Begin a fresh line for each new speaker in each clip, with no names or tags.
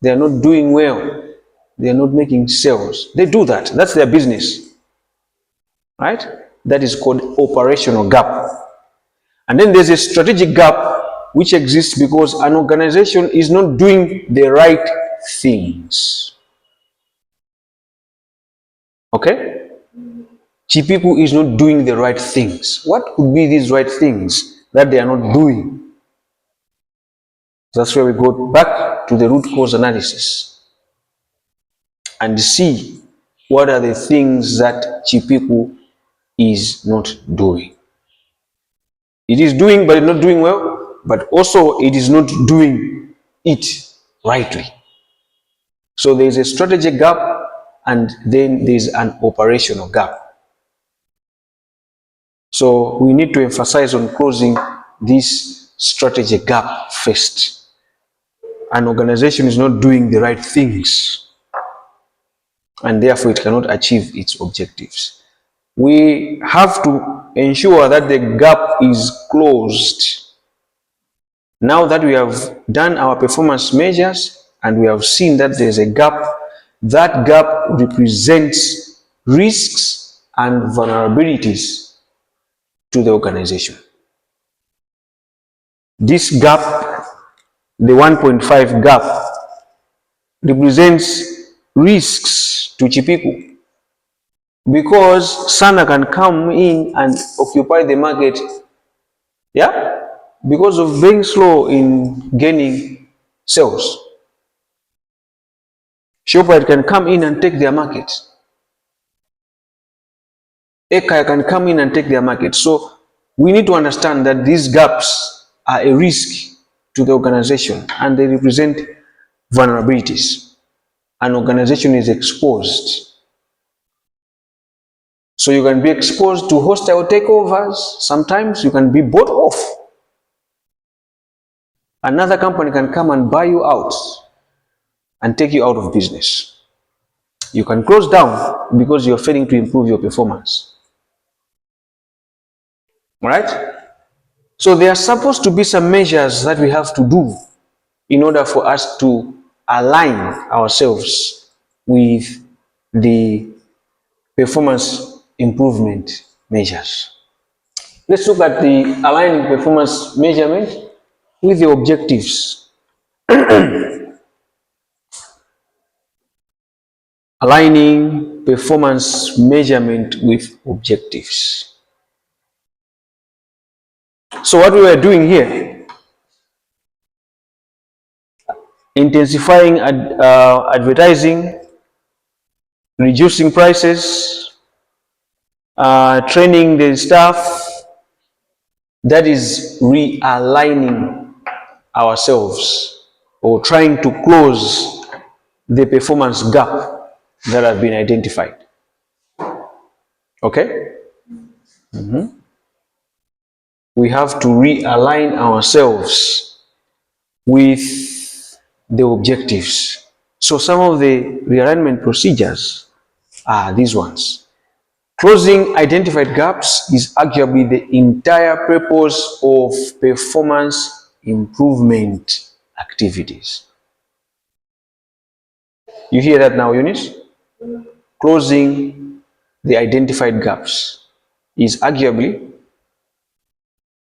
They are not doing well. They are not making sales. They do that. That's their business. Right? That is called operational gap. And then there's a strategic gap which exists because an organization is not doing the right things. Okay? Chipiku is not doing the right things. What could be these right things that they are not doing? That's where we go back to the root cause analysis and see what are the things that Chipiku is not doing. It is doing, but it's not doing well, but also it is not doing it rightly. So there is a strategic gap, and then there is an operational gap. So we need to emphasize on closing this strategic gap first. An organization is not doing the right things, and therefore it cannot achieve its objectives. We have to ensure that the gap is closed. Now that we have done our performance measures and we have seen that there is a gap, that gap represents risks and vulnerabilities to the organization. This gap, the 1.5 gap, represents risks to Chipiku, because Sana can come in and occupy the market, yeah, because of being slow in gaining sales. Shoprite can come in and take their market. Ekaya can come in and take their market. So we need to understand that these gaps are a risk to the organization and they represent vulnerabilities. An organization is exposed. So you can be exposed to hostile takeovers. Sometimes you can be bought off. Another company can come and buy you out and take you out of business. You can close down because you're failing to improve your performance. All right? So there are supposed to be some measures that we have to do in order for us to align ourselves with the performance improvement measures. Let's look at the aligning performance measurement with the objectives. Aligning performance measurement with objectives. So what we are doing here, intensifying advertising, reducing prices, training the staff, that is realigning ourselves or trying to close the performance gap that has been identified. Okay? We have to realign ourselves with the objectives. So some of the realignment procedures are these ones. Closing identified gaps is arguably the entire purpose of performance improvement activities. You hear that now, Eunice? Closing the identified gaps is arguably,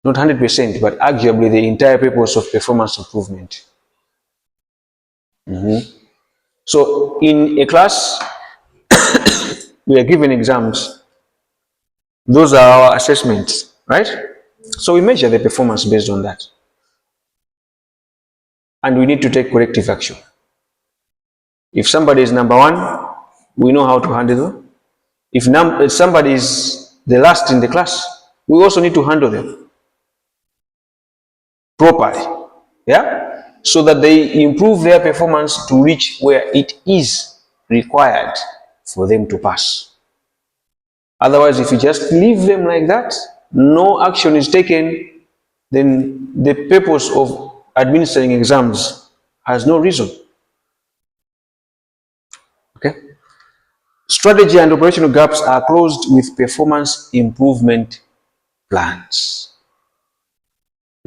not 100%, but arguably the entire purpose of performance improvement. So in a class, we are given exams. Those are our assessments, right? So we measure the performance based on that. And we need to take corrective action. If somebody is number one, we know how to handle them. If somebody is the last in the class, we also need to handle them properly, yeah? So that they improve their performance to reach where it is required for them to pass. Otherwise, if you just leave them like that, no action is taken, then the purpose of administering exams has no reason. Okay? Strategy and operational gaps are closed with performance improvement plans.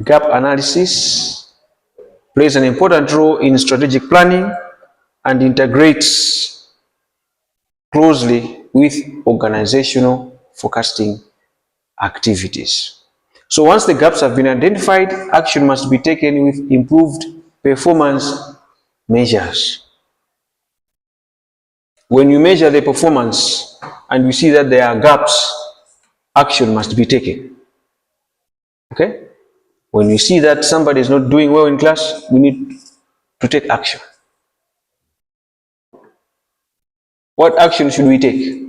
Gap analysis plays an important role in strategic planning and integrates closely with organizational forecasting activities. So once the gaps have been identified, action must be taken with improved performance measures. When you measure the performance and you see that there are gaps, action must be taken. Okay? When you see that somebody is not doing well in class, we need to take action. What action should we take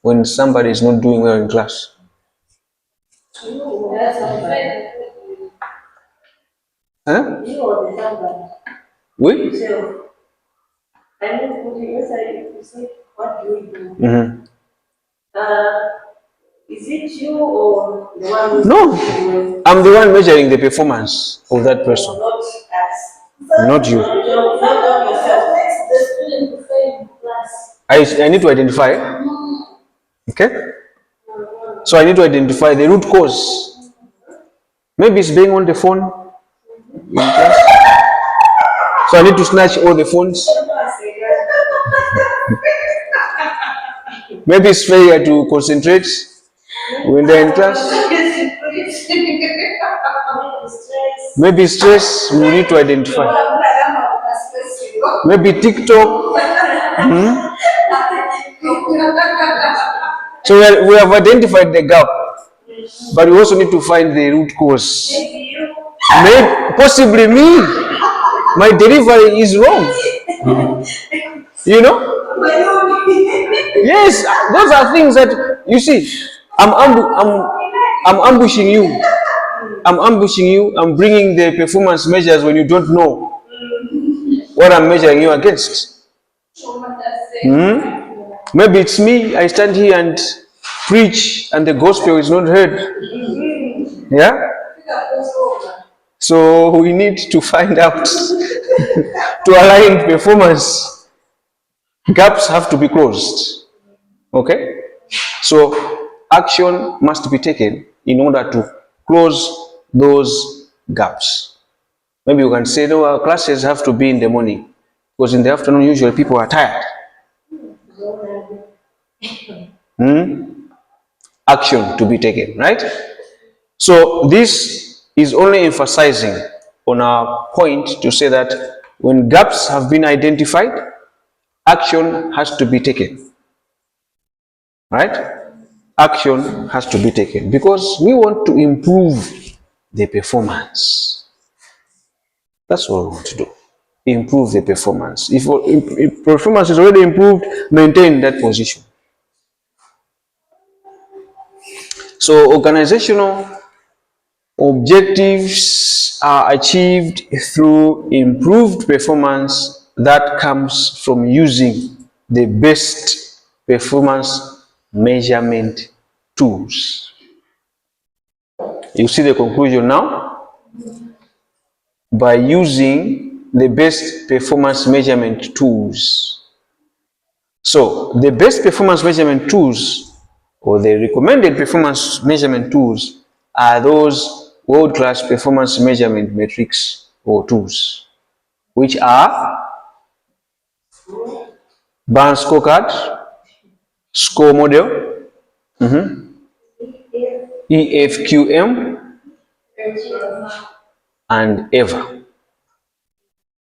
when somebody is not doing well in class? Huh? We? What do we do? Mm-hmm. Is it you or the one? No, I'm the one measuring the performance of that person. Not us. Not you. I need to identify. Okay? So I need to identify the root cause. Maybe it's being on the phone in class. So I need to snatch all the phones. Maybe it's failure to concentrate when they're in class. Maybe stress, we need to identify. Maybe TikTok. So we have identified the gap, but we also need to find the root cause. Maybe, possibly me. My delivery is wrong. You know? Yes, those are things that you see. I'm ambushing you. I'm ambushing you. I'm bringing the performance measures when you don't know what I'm measuring you against. Maybe it's me. I stand here and preach, and the gospel is not heard. Yeah. So we need to find out to align performance. Gaps have to be closed. Okay? So action must be taken in order to close those gaps. Maybe you can say, no, our classes have to be in the morning, because in the afternoon usually people are tired. Action to be taken, right? So this is only emphasizing on our point to say that when gaps have been identified, action has to be taken, right? Action has to be taken because we want to improve the performance. That's what we want to do. Improve the performance. If performance is already improved, maintain that position. So organizational objectives are achieved through improved performance that comes from using the best performance measurement tools. You see the conclusion now? By using the best performance measurement tools. So the best performance measurement tools, or the recommended performance measurement tools, are those world-class performance measurement metrics or tools, which are Barnes scorecard, score model, EFQM, and EVA.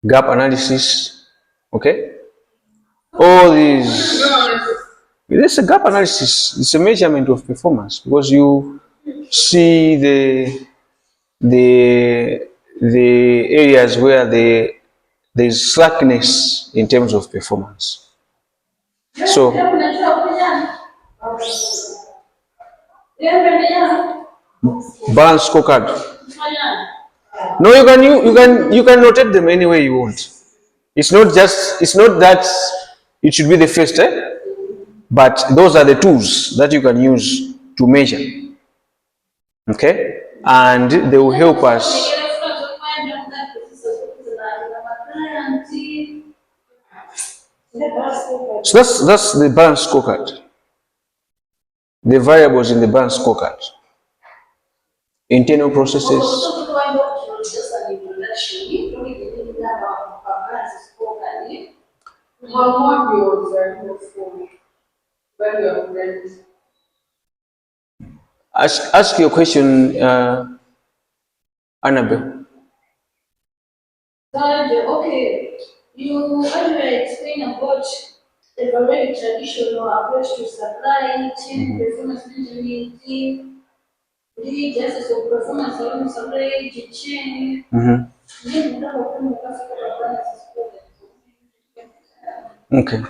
Gap analysis, okay? All these, it's a gap analysis, it's a measurement of performance because you see the areas where there's slackness in terms of performance. So balance scorecard. No, you can rotate them any way you want. It's not that it should be the first, but those are the tools that you can use to measure. Okay? And they will help us. So that's the balance scorecard. The variables in the balance scorecard. Internal processes. Ask your question, Annabelle.
Okay, you earlier explained about the very traditional approach to supply chain performance management, the justice of performance around supply chain.
Okay.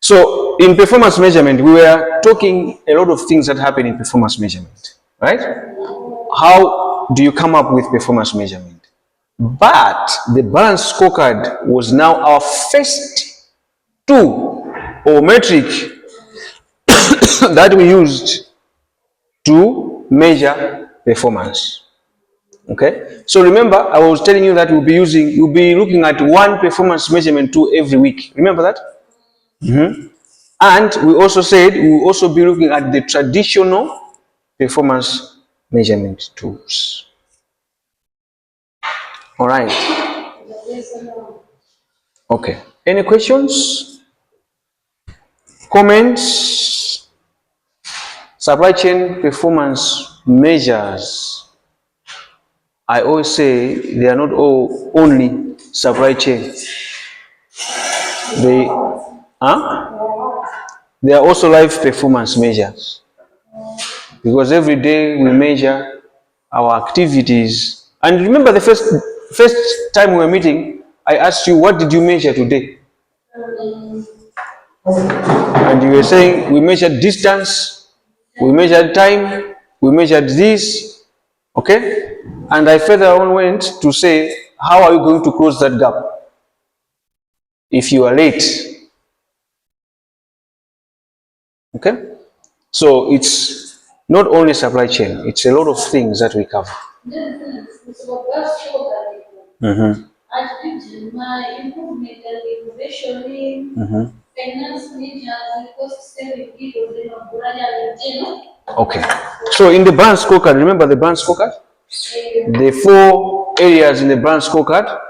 So in performance measurement, we were talking a lot of things that happen in performance measurement, right? How do you come up with performance measurement? But the balance scorecard was now our first tool or metric that we used to measure performance. Okay, so remember, I was telling you that you'll be looking at one performance measurement tool every week. Remember that? And we also said we will also be looking at the traditional performance measurement tools. All right. Okay. Any questions? Comments? Supply chain performance measures. I always say they are not all only supply chain. They, they are also life performance measures. Because every day we measure our activities. And remember the first time we were meeting, I asked you, what did you measure today? And you were saying, we measured distance, we measured time, we measured this, okay? And I further on went to say, how are you going to close that gap if you are late? Okay? So it's not only supply chain, it's a lot of things that we cover. Mm-hmm. Okay. So in the brand scorecard, remember the brand scorecard? The 4 areas in the brand scorecard?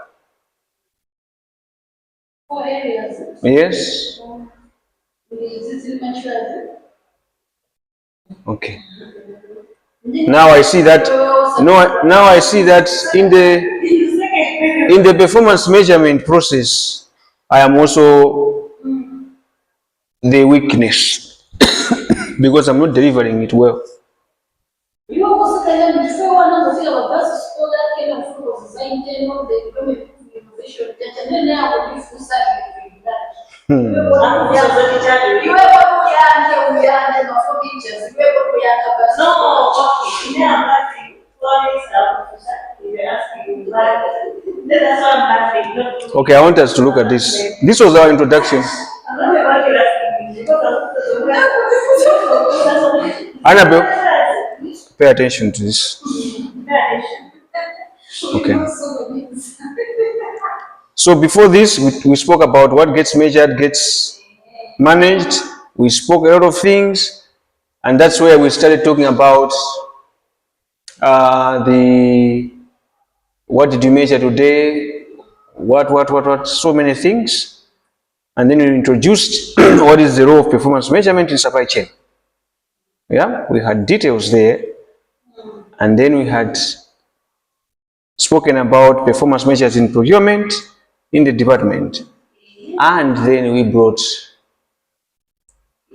4 areas. Yes. Okay. Now I see that. No, now I see that in the performance measurement process, I am also the weakness because I'm not delivering it well. Okay, I want us to look at this. This was our introduction. Annabelle, pay attention to this. Okay. So before this, we spoke about what gets measured, gets managed. We spoke a lot of things, and that's where we started talking about the what did you measure today, what, so many things. And then we introduced what is the role of performance measurement in supply chain. Yeah, we had details there. And then we had spoken about performance measures in procurement, in the department. And then we brought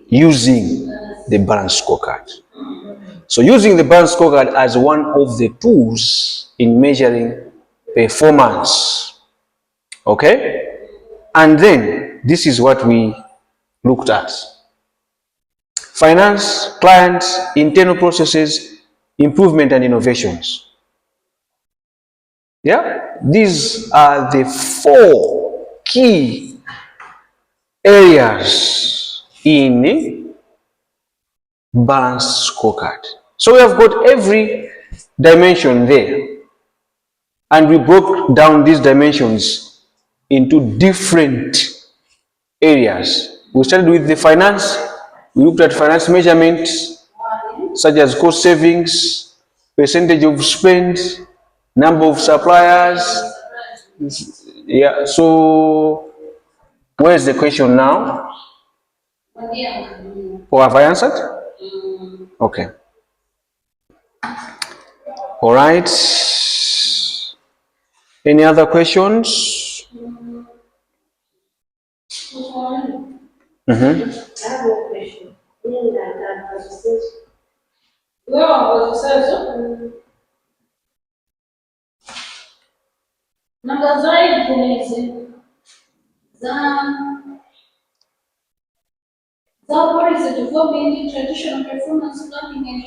using the balance scorecard. So using the balance scorecard as one of the tools in measuring performance. Okay? And then this is what we looked at. Finance, clients, internal processes, improvement and innovations. Yeah, these are the 4 key areas in balanced scorecard. So we have got every dimension there, and we broke down these dimensions into different areas. We started with the finance. We looked at finance measurements such as cost savings, percentage of spend, number of suppliers. Yeah, so Where's the question now? Or have I answered? Okay. All right. Any other questions?
I have a question. Namba zaidi what is it developing traditional performance planning and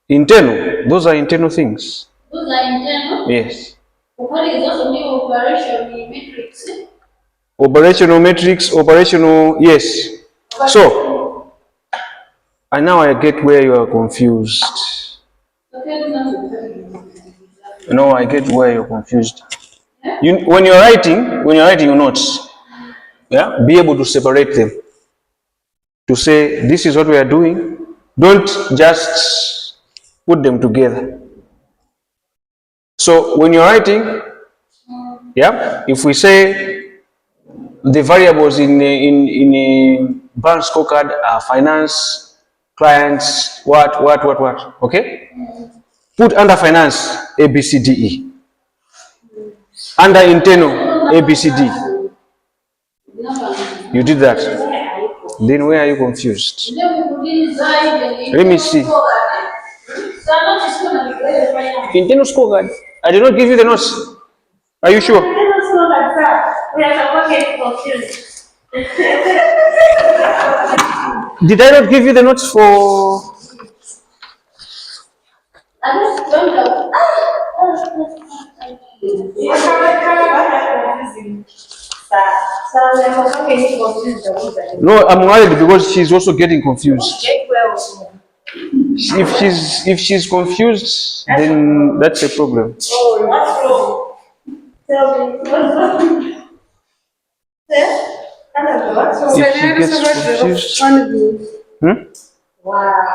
Internal. Those are internal things.
those are internal.
Yes.
What is also new operation metrics?
Operational metrics, operational, yes. So, and now I get where you are confused. No, I get where you're confused. When you're writing your notes, yeah, be able to separate them. To say this is what we are doing. Don't just put them together. So when you're writing, yeah, if we say the variables in a brand scorecard are finance, clients, what, okay? Put under finance A, B, C, D, E. Under internal A, B, C, D. You did that. Then where are you confused? Let me see. Internal scorecard. I did not give you the notes. Are you sure? Did I not give you the notes for? No, I'm worried because she's also getting confused. If she's confused, then that's a problem.
Oh, what's wrong? Tell me, what's wrong?
If she gets confused,
Wow.